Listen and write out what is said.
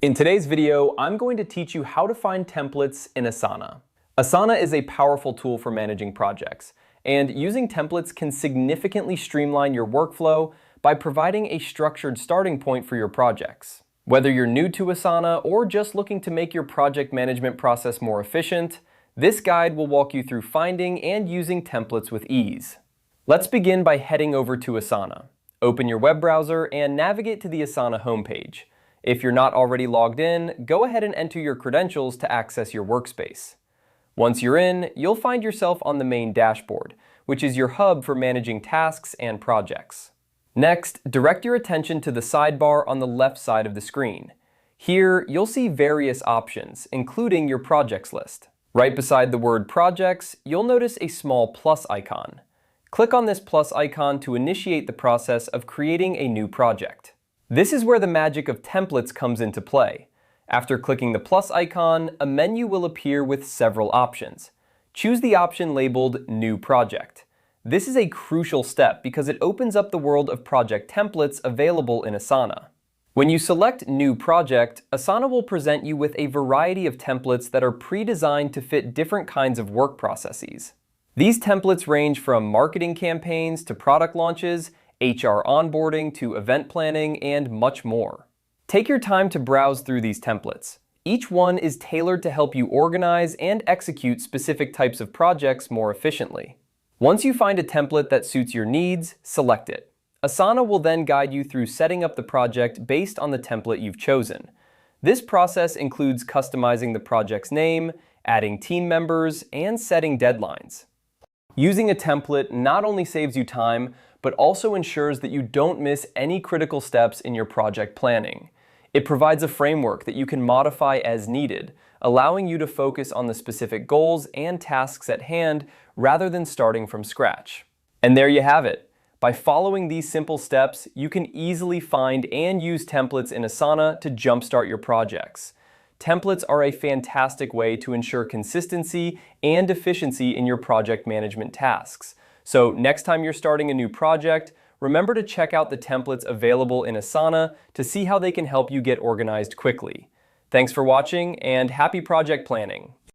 In today's video, I'm going to teach you how to find templates in Asana. Asana is a powerful tool for managing projects, and using templates can significantly streamline your workflow by providing a structured starting point for your projects. Whether you're new to Asana or just looking to make your project management process more efficient, this guide will walk you through finding and using templates with ease. Let's begin by heading over to Asana. Open your web browser and navigate to the Asana homepage. If you're not already logged in, go ahead and enter your credentials to access your workspace. Once you're in, you'll find yourself on the main dashboard, which is your hub for managing tasks and projects. Next, direct your attention to the sidebar on the left side of the screen. Here, you'll see various options, including your projects list. Right beside the word projects, you'll notice a small plus icon. Click on this plus icon to initiate the process of creating a new project. This is where the magic of templates comes into play. After clicking the plus icon, a menu will appear with several options. Choose the option labeled New Project. This is a crucial step because it opens up the world of project templates available in Asana. When you select New Project, Asana will present you with a variety of templates that are pre-designed to fit different kinds of work processes. These templates range from marketing campaigns to product launches, HR onboarding to event planning, and much more. Take your time to browse through these templates. Each one is tailored to help you organize and execute specific types of projects more efficiently. Once you find a template that suits your needs, select it. Asana will then guide you through setting up the project based on the template you've chosen. This process includes customizing the project's name, adding team members, and setting deadlines. Using a template not only saves you time, but also ensures that you don't miss any critical steps in your project planning. It provides a framework that you can modify as needed, allowing you to focus on the specific goals and tasks at hand rather than starting from scratch. And there you have it. By following these simple steps, you can easily find and use templates in Asana to jumpstart your projects. Templates are a fantastic way to ensure consistency and efficiency in your project management tasks. So next time you're starting a new project, remember to check out the templates available in Asana to see how they can help you get organized quickly. Thanks for watching and happy project planning!